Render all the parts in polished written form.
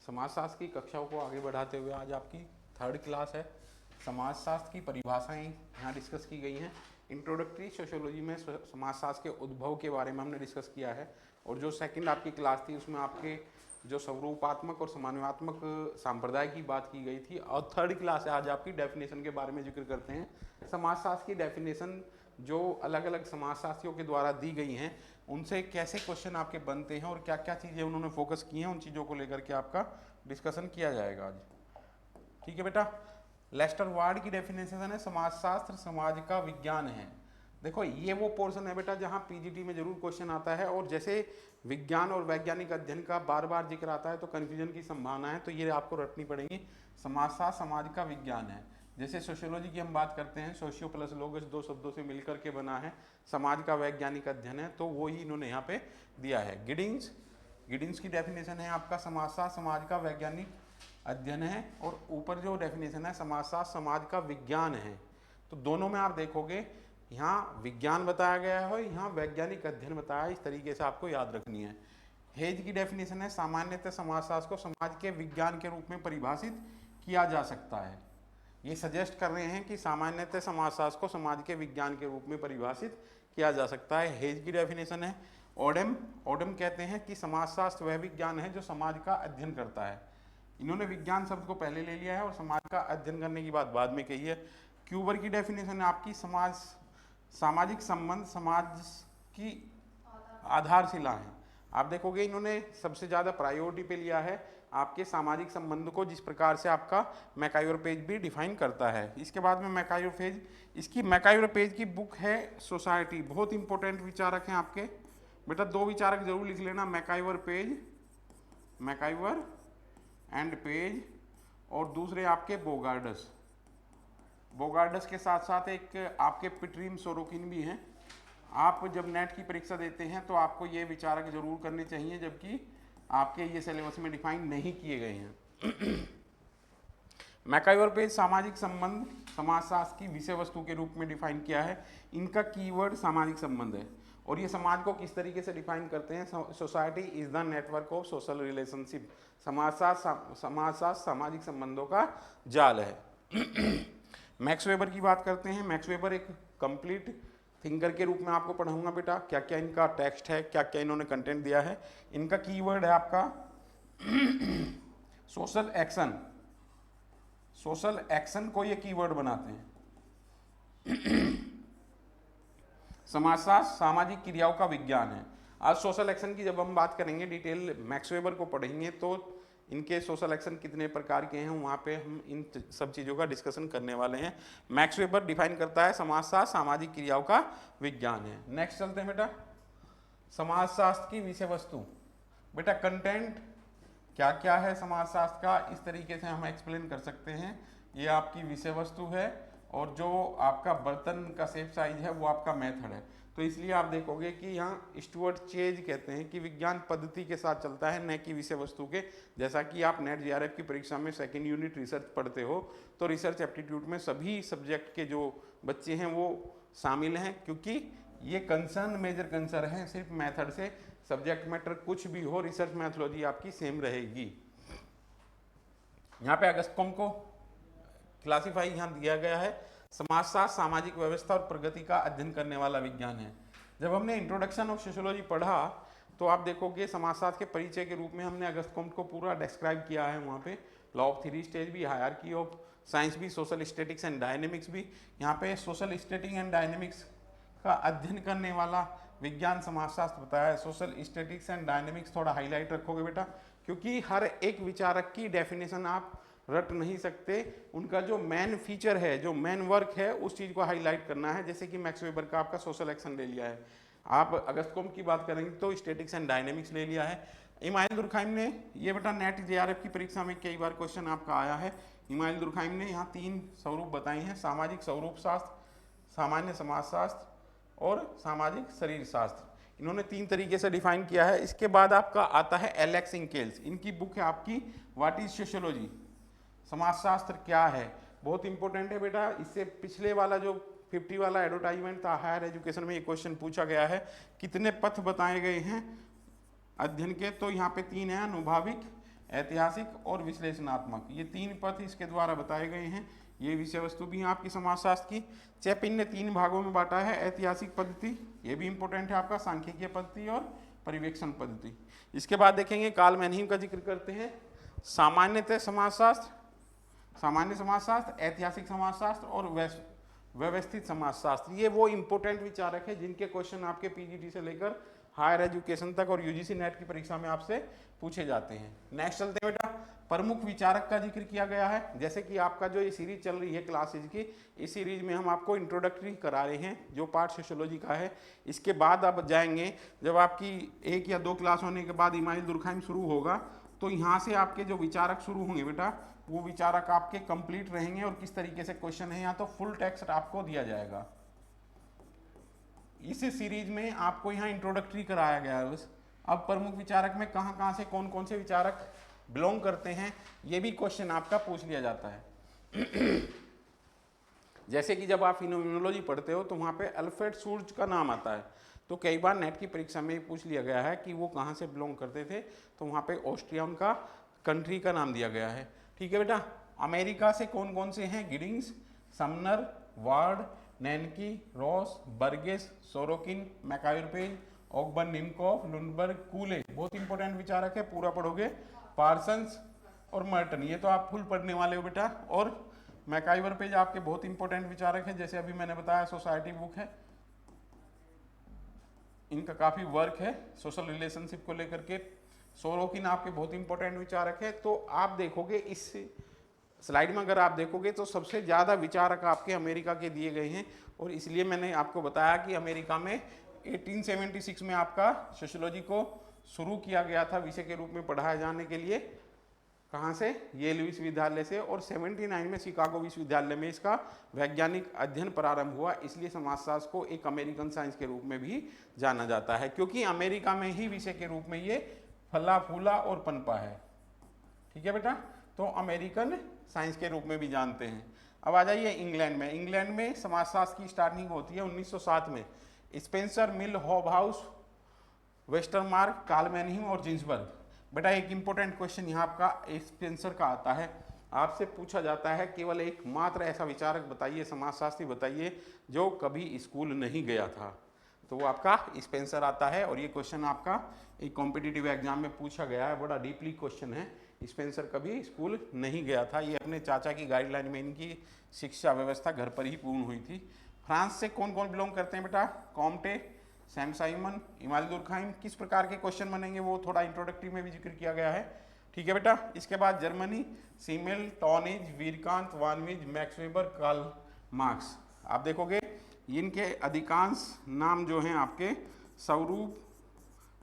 समाजशास्त्र की कक्षाओं को आगे बढ़ाते हुए आज आपकी थर्ड क्लास है। समाजशास्त्र की परिभाषाएं यहाँ डिस्कस की गई हैं। इंट्रोडक्टरी सोशियोलॉजी में समाजशास्त्र के उद्भव के बारे में हमने डिस्कस किया है, और जो सेकंड आपकी क्लास थी उसमें आपके जो स्वरूपात्मक और समन्वयात्मक संप्रदाय की बात की गई थी। और थर्ड क्लास है आज आपकी डेफिनेशन के बारे में जिक्र करते हैं। समाजशास्त्र की डेफिनेशन जो अलग अलग समाजशास्त्रियों के द्वारा दी गई हैं, उनसे कैसे क्वेश्चन आपके बनते हैं और क्या क्या चीज़ें उन्होंने फोकस की हैं, उन चीज़ों को लेकर के आपका डिस्कशन किया जाएगा आज। ठीक है बेटा। लेस्टर वार्ड की डेफिनेशन है समाजशास्त्र समाज का विज्ञान है। देखो ये वो पोर्शन है बेटा जहाँ पीजीटी में जरूर क्वेश्चन आता है, और जैसे विज्ञान और वैज्ञानिक अध्ययन का बार बार जिक्र आता है तो कन्फ्यूजन की संभावना है, तो ये आपको रटनी पड़ेगी। समाजशास्त्र समाज का विज्ञान है। जैसे सोशियोलॉजी की हम बात करते हैं, सोशियो प्लस लोगस दो शब्दों से मिलकर के बना है, समाज का वैज्ञानिक अध्ययन है, तो वो ही इन्होंने यहाँ पे दिया है। गिडिंग्स की डेफिनेशन है आपका समाजशास्त्र समाज का वैज्ञानिक अध्ययन है, और ऊपर जो डेफिनेशन है समाजशास्त्र समाज का विज्ञान है। तो दोनों में आप देखोगे यहाँ विज्ञान बताया गया है और यहाँ वैज्ञानिक अध्ययन बताया है, इस तरीके से आपको याद रखनी है। हेज की डेफिनेशन है सामान्यतः समाजशास्त्र को समाज के विज्ञान के रूप में परिभाषित किया जा सकता है। ये सजेस्ट कर रहे हैं कि सामान्यतः समाजशास्त्र को समाज के विज्ञान के रूप में परिभाषित किया जा सकता है। हेज की डेफिनेशन है ओडम कहते हैं कि समाजशास्त्र वह विज्ञान है जो समाज का अध्ययन करता है। इन्होंने विज्ञान शब्द को पहले ले लिया है और समाज का अध्ययन करने की बात बाद में कही है। क्यूबर की डेफिनेशन है आपकी सामाजिक संबंध समाज की आधारशिला है। आप देखोगे इन्होंने सबसे ज़्यादा प्रायोरिटी पे लिया है आपके सामाजिक संबंध को, जिस प्रकार से आपका मैकाइवर पेज भी डिफाइन करता है। इसके बाद में मैकाइवर पेज की बुक है सोसाइटी। बहुत इंपॉर्टेंट विचारक हैं आपके बेटा, दो विचारक जरूर लिख लेना, मैकाइवर एंड पेज, और दूसरे आपके बोगार्डस के साथ साथ एक आपके पिटरीम सोरोकिन भी हैं। आप जब नेट की परीक्षा देते हैं तो आपको ये विचारक जरूर करने चाहिए, जबकि आपके ये सिलेबस में डिफाइन नहीं किए गए हैं। मैकाइवर पेज सामाजिक संबंध समाजशास्त्र की विषय वस्तु के रूप में डिफाइन किया है। इनका कीवर्ड सामाजिक संबंध है, और ये समाज को किस तरीके से डिफाइन करते हैं, society is the network of social relationship. समाजशास्त्र सामाजिक संबंधों का जाल है। मैक्स वेबर की बात करते हैं। मैक्स वेबर एक कंप्लीट थिंकर के रूप में आपको पढ़ाऊंगा बेटा, क्या क्या इनका टेक्स्ट है, क्या क्या इन्होंने कंटेंट दिया है। इनका कीवर्ड है आपका सोशल एक्शन को ये कीवर्ड बनाते हैं। समाजशास्त्र सामाजिक क्रियाओं का विज्ञान है। आज सोशल एक्शन की जब हम बात करेंगे, डिटेल मैक्स वेबर को पढ़ेंगे, तो इनके सोशल एक्शन कितने प्रकार के हैं वहाँ पे हम इन सब चीज़ों का डिस्कशन करने वाले हैं। मैक्स वेबर डिफाइन करता है समाजशास्त्र सामाजिक क्रियाओं का विज्ञान है। नेक्स्ट चलते हैं बेटा, समाजशास्त्र की विषय वस्तु। बेटा कंटेंट क्या क्या है समाजशास्त्र का, इस तरीके से हम एक्सप्लेन कर सकते हैं। ये आपकी विषय वस्तु है, और जो आपका बर्तन का शेप साइज है वो आपका मेथड है। तो इसलिए आप देखोगे कि यहाँ स्टुअर्ट चेज कहते हैं कि विज्ञान पद्धति के साथ चलता है, न कि विषय वस्तु के। जैसा कि आप नेट जीआरएफ की परीक्षा में सेकेंड यूनिट रिसर्च पढ़ते हो, तो रिसर्च एप्टीट्यूड में सभी सब्जेक्ट के जो बच्चे हैं वो शामिल हैं, क्योंकि ये कंसर्न मेजर कंसर्न है सिर्फ मेथड से। सब्जेक्ट मैटर कुछ भी हो, रिसर्च मैथोलॉजी आपकी सेम रहेगी। यहाँ पे अगस्टकॉम को क्लासिफाई यहाँ दिया गया है, समाजशास्त्र सामाजिक व्यवस्था और प्रगति का अध्ययन करने वाला विज्ञान है। जब हमने इंट्रोडक्शन ऑफ सोशियोलॉजी पढ़ा तो आप देखोगे समाजशास्त्र के परिचय के रूप में हमने अगस्टकॉम को पूरा डिस्क्राइब किया है। वहाँ पे लॉ ऑफ थ्री स्टेज भी, हायरार्की ऑफ साइंस भी, सोशल स्टैटिक्स एंड डायनेमिक्स भी। यहाँ पे सोशल स्टैटिक्स एंड डायनेमिक्स का अध्ययन करने वाला विज्ञान समाजशास्त्र बताया है। सोशल स्टैटिक्स एंड डायनेमिक्स थोड़ा हाईलाइट रखोगे बेटा, क्योंकि हर एक विचारक की डेफिनेशन आप रट नहीं सकते। उनका जो मेन फीचर है, जो मेन वर्क है, उस चीज़ को हाईलाइट करना है। जैसे कि मैक्स वेबर का आपका सोशल एक्शन ले लिया है, आप अगस्टकॉम की बात करेंगे तो स्टैटिक्स एंड डायनेमिक्स ले लिया है। इमाइल दुर्खाइम ने, ये बेटा नेट जेआरएफ की परीक्षा में कई बार क्वेश्चन आपका आया है। इमाइल दुर्खाइम ने यहाँ 3 स्वरूप बताए हैं, सामाजिक स्वरूप शास्त्र, सामान्य समाजशास्त्र और सामाजिक शरीर शास्त्र। इन्होंने 3 तरीके से डिफाइन किया है। इसके बाद आपका आता है एलेक्स इंकेल्स, इनकी बुक है आपकी व्हाट इज सोशियोलॉजी, समाजशास्त्र क्या है। बहुत इंपॉर्टेंट है बेटा। इससे पिछले वाला जो 50 वाला एडवर्टाइजमेंट था हायर एजुकेशन में, ये क्वेश्चन पूछा गया है, कितने पथ बताए गए हैं अध्ययन के, तो यहाँ पे 3 है, अनुभाविक, ऐतिहासिक और विश्लेषणात्मक, ये 3 पथ इसके द्वारा बताए गए हैं। ये विषय वस्तु भी है आपकी समाजशास्त्र की। चैपिन ने 3 भागों में बांटा है, ऐतिहासिक पद्धति, ये भी इंपॉर्टेंट है आपका, सांख्यिकीय पद्धति और परिवेक्षण पद्धति। इसके बाद देखेंगे कार्ल मैनहीम का जिक्र करते हैं, सामान्यतः समाजशास्त्र, सामान्य समाजशास्त्र, ऐतिहासिक समाजशास्त्र और व्यवस्थित समाजशास्त्र। ये वो इंपॉर्टेंट विचारक है जिनके क्वेश्चन आपके पीजीटी से लेकर हायर एजुकेशन तक और यूजीसी नेट की परीक्षा में आपसे पूछे जाते हैं। नेक्स्ट चलते हैं बेटा, प्रमुख विचारक का जिक्र किया गया है। जैसे कि आपका जो ये सीरीज चल रही है क्लासेज की, इस सीरीज में हम आपको इंट्रोडक्टरी करा रहे हैं जो पार्ट सोशियोलॉजी का है। इसके बाद आप जाएंगे, जब आपकी 1 या 2 क्लास होने के बाद इमानुएल दुर्कहाइम शुरू होगा, तो यहाँ से आपके जो विचारक शुरू होंगे बेटा, वो विचारक आपके कंप्लीट रहेंगे और किस तरीके से क्वेश्चन है, यहाँ तो फुल टेक्स्ट आपको दिया जाएगा। इस सीरीज में आपको यहाँ इंट्रोडक्टरी कराया गया है बस। अब प्रमुख विचारक में कहाँ कहाँ से कौन कौन से विचारक बिलोंग करते हैं, ये भी क्वेश्चन आपका पूछ लिया जाता है। जैसे कि जब आप फिनोमिनोलॉजी पढ़ते हो तो वहाँ पे अल्फ्रेड शुर्ज का नाम आता है, तो कई बार नेट की परीक्षा में पूछ लिया गया है कि वो कहाँ से बिलोंग करते थे, तो वहाँ पे ऑस्ट्रिया उनका कंट्री का नाम दिया गया है। ठीक है बेटा, अमेरिका से कौन कौन से हैं, गिडिंग्स, समनर, वार्ड, नैनकी, Ross, Burgess, Sorokin, MacIver Page, Ogburn, Nimkoff, Lundberg, Cooley, बहुत इंपॉर्टेंट विचारक है, पूरा पढ़ोगे। पार्सन्स और मर्टन, ये तो आप फुल पढ़ने वाले हो बेटा। और मैकायुरपेज आपके बहुत इंपॉर्टेंट विचारक है, जैसे अभी मैंने बताया सोसाइटी बुक है, इनका काफी वर्क है सोशल रिलेशनशिप को लेकर के। सोरोकिन आपके बहुत इंपॉर्टेंट विचारक है। तो आप देखोगे इस स्लाइड में, अगर आप देखोगे तो सबसे ज़्यादा विचारक आपके अमेरिका के दिए गए हैं, और इसलिए मैंने आपको बताया कि अमेरिका में 1876 में आपका सोशियोलॉजी को शुरू किया गया था विषय के रूप में पढ़ाए जाने के लिए। कहाँ से, येल विश्वविद्यालय से, और 79 में शिकागो विश्वविद्यालय में इसका वैज्ञानिक अध्ययन प्रारंभ हुआ। इसलिए समाजशास्त्र को एक अमेरिकन साइंस के रूप में भी जाना जाता है, क्योंकि अमेरिका में ही विषय के रूप में ये फला फूला और पनपा है। ठीक है बेटा, तो अमेरिकन साइंस के रूप में भी जानते हैं। अब आ जाइए इंग्लैंड में। इंग्लैंड में समाजशास्त्र की स्टार्टिंग होती है 1907 में। स्पेंसर, मिल, हॉबहाउस, वेस्टरमार्क, कार्ल मैनहीम और जिन्सबर्ग। बेटा एक इंपॉर्टेंट क्वेश्चन यहाँ आपका स्पेंसर का आता है, आपसे पूछा जाता है केवल एक मात्र ऐसा विचारक बताइए, समाजशास्त्री बताइए जो कभी स्कूल नहीं गया था, तो वो आपका स्पेंसर आता है। और ये क्वेश्चन आपका एक कॉम्पिटिटिव एग्जाम में पूछा गया है, बड़ा डीपली क्वेश्चन है। स्पेंसर कभी स्कूल नहीं गया था, ये अपने चाचा की गाइडलाइन में इनकी शिक्षा व्यवस्था घर पर ही पूर्ण हुई थी। फ्रांस से कौन कौन बिलोंग करते हैं बेटा, कॉम्टे, सैम साइमन, इमानुएल दुर्कहाइम। किस प्रकार के क्वेश्चन बनेंगे वो थोड़ा इंट्रोडक्टरी में भी जिक्र किया गया है। ठीक है बेटा, इसके बाद Germany, Simmel, Tonnies, Vierkandt, Von Wiese, Max Weber, Karl Marx. आप देखोगे इनके अधिकांश नाम जो हैं आपके स्वरूप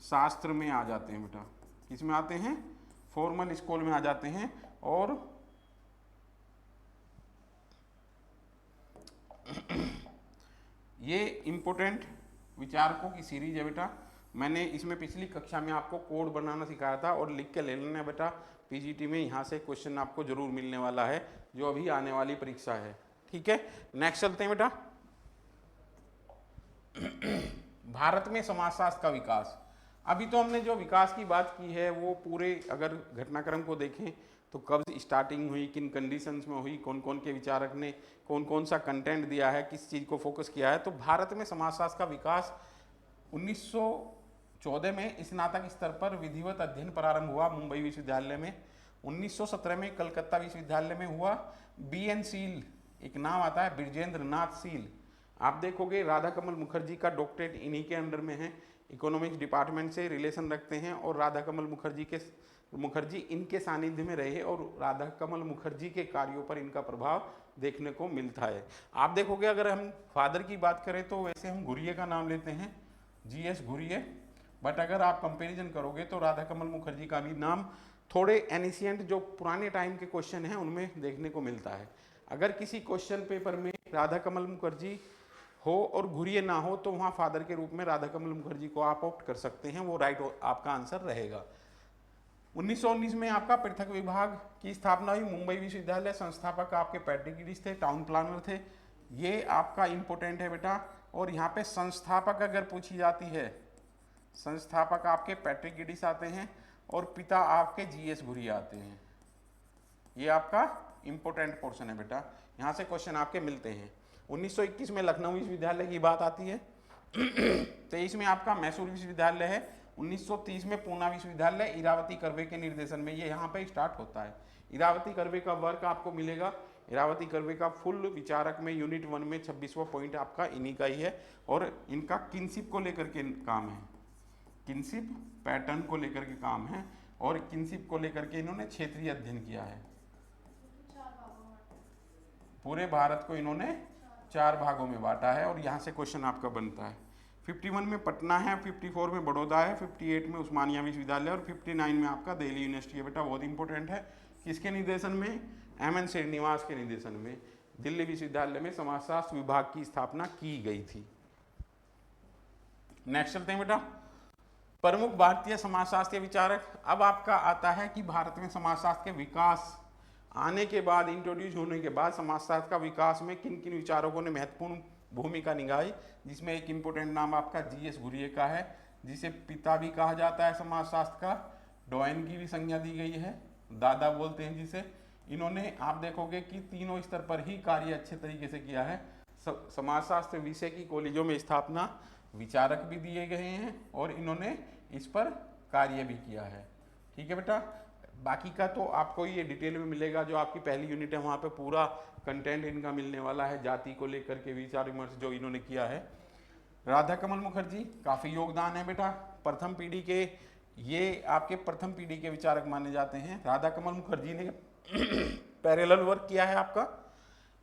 शास्त्र में आ जाते हैं बेटा। किस में आते हैं, फॉर्मल स्कूल में आ जाते हैं। और ये इंपॉर्टेंट विचारकों की सीरीज है बेटा। मैंने इसमें पिछली कक्षा में आपको कोड बनाना सिखाया था, और लिख के ले लेना बेटा, पीजीटी में यहाँ से क्वेश्चन आपको जरूर मिलने वाला है जो अभी आने वाली परीक्षा है। ठीक है, नेक्स्ट चलते हैं बेटा। भारत में समाजशास्त्र का विकास। अभी तो हमने जो विकास की बात की है वो पूरे अगर घटनाक्रम को देखें तो कब स्टार्टिंग हुई, किन कंडीशंस में हुई, कौन कौन के विचारक ने कौन कौन सा कंटेंट दिया है, किस चीज़ को फोकस किया है। तो भारत में समाजशास्त्र का विकास 1914 में स्नातक स्तर पर विधिवत अध्ययन प्रारंभ हुआ मुंबई विश्वविद्यालय में। 1917 में कलकत्ता विश्वविद्यालय में हुआ। BN सील एक नाम आता है, बृजेंद्र नाथ सील। आप देखोगे राधा कमल मुखर्जी का डॉक्टरेट इन्हीं के अंडर में है, इकोनॉमिक्स डिपार्टमेंट से रिलेशन रखते हैं, और राधा कमल मुखर्जी इनके सानिध्य में रहे, और राधा कमल मुखर्जी के कार्यों पर इनका प्रभाव देखने को मिलता है। आप देखोगे अगर हम फादर की बात करें तो वैसे हम घुरिये का नाम लेते हैं, GS घुरिये, बट अगर आप कंपैरिजन करोगे तो राधा कमल मुखर्जी का भी नाम थोड़े एनिशियंट जो पुराने टाइम के क्वेश्चन हैं उनमें देखने को मिलता है। अगर किसी क्वेश्चन पेपर में राधा कमल मुखर्जी हो और घुरिये ना हो तो वहाँ फादर के रूप में राधा कमल मुखर्जी को आप ऑप्ट कर सकते हैं, वो राइट आपका आंसर रहेगा। 1919 में आपका पृथक विभाग की स्थापना हुई मुंबई विश्वविद्यालय। संस्थापक आपके पैट्रिक गिडिस थे, टाउन प्लानर थे। ये आपका इंपॉर्टेंट है बेटा। और यहाँ पे संस्थापक अगर पूछी जाती है, संस्थापक आपके पैट्रिक गिडिस आते हैं। और पिता आपके जीएस घुरिए आते हैं। ये आपका इंपॉर्टेंट पोर्शन है बेटा, यहाँ से क्वेश्चन आपके मिलते हैं। 1921 में लखनऊ विश्वविद्यालय की बात आती है। 23 में आपका मैसूर विश्वविद्यालय है। 1930 में पूना विश्वविद्यालय इरावती कर्वे के निर्देशन में, ये यहाँ पे स्टार्ट होता है। इरावती कर्वे का वर्क आपको मिलेगा, इरावती कर्वे का फुल विचारक में यूनिट 1 में 26वां पॉइंट आपका इन्हीं का ही है। और इनका किनशिप को लेकर के काम है, किनशिप पैटर्न को लेकर के काम है, और किनशिप को लेकर के इन्होंने क्षेत्रीय अध्ययन किया है। पूरे भारत को इन्होंने 4 भागों में बांटा है, और यहाँ से क्वेश्चन आपका बनता है। 51 में पटना है, 54 में बड़ौदा है, 58 में उस्मानिया विश्वविद्यालय, और 59 में आपका दिल्ली यूनिवर्सिटी है। बेटा बहुत इंपॉर्टेंट है, किसके निर्देशन में? एम.एन. श्रीनिवास के निर्देशन में दिल्ली विश्वविद्यालय में समाजशास्त्र विभाग की स्थापना की गई थी। नेक्स्ट चलते हैं बेटा, प्रमुख भारतीय समाजशास्त्रीय विचारक। अब आपका आता है कि भारत में समाजशास्त्र के विकास आने के बाद, इंट्रोड्यूस होने के बाद समाजशास्त्र का विकास में किन किन विचारकों ने महत्वपूर्ण भूमिका निभाई, जिसमें एक इंपॉर्टेंट नाम आपका जीएस घुरिए का है, जिसे पिता भी कहा जाता है समाजशास्त्र का। डॉयन की भी संज्ञा दी गई है, दादा बोलते हैं जिसे। इन्होंने आप देखोगे कि तीनों स्तर पर ही कार्य अच्छे तरीके से किया है। समाजशास्त्र विषय की कॉलेजों में स्थापना, विचारक भी दिए गए हैं, और इन्होंने इस पर कार्य भी किया है। ठीक है बेटा, बाकी का तो आपको ये डिटेल में मिलेगा, जो आपकी पहली यूनिट है वहाँ पे पूरा कंटेंट इनका मिलने वाला है, जाति को लेकर के विचार विमर्श जो इन्होंने किया है। राधा कमल मुखर्जी, काफ़ी योगदान है बेटा, प्रथम पीढ़ी के, ये आपके प्रथम पीढ़ी के विचारक माने जाते हैं। राधा कमल मुखर्जी ने पैरेलल वर्क किया है आपका।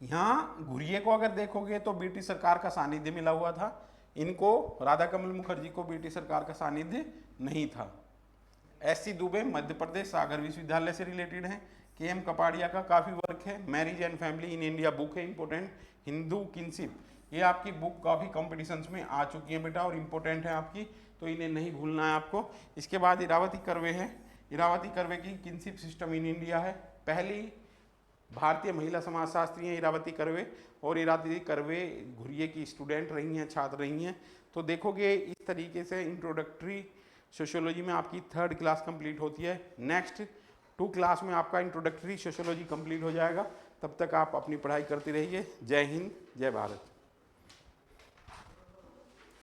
यहाँ घुरिए को अगर देखोगे तो ब्रिटिश सरकार का सानिध्य मिला हुआ था, इनको, राधा कमल मुखर्जी को ब्रिटिश सरकार का सानिध्य नहीं था। एस.सी. दुबे मध्य प्रदेश सागर विश्वविद्यालय से रिलेटेड हैं। के.एम. कपाड़िया का काफ़ी वर्क है, marriage and family in India book है इंपॉर्टेंट। हिंदू किनशिप, ये आपकी बुक काफ़ी कॉम्पिटिशन्स में आ चुकी है बेटा, और इम्पोर्टेंट है आपकी, तो इन्हें नहीं भूलना है आपको। इसके बाद इरावती कर्वे है, इरावती कर्वे की किनशिप सिस्टम इन इंडिया है। पहली भारतीय महिला समाजशास्त्री हैं इरावती कर्वे, और इरावती कर्वे घुरिए की स्टूडेंट रही हैं, छात्र रही हैं। तो देखोगे इस तरीके से इंट्रोडक्टरी सोशियोलॉजी में आपकी 3rd क्लास कंप्लीट होती है। नेक्स्ट 2 क्लास में आपका इंट्रोडक्टरी सोशियोलॉजी कंप्लीट हो जाएगा। तब तक आप अपनी पढ़ाई करते रहिए। जय हिंद, जय भारत।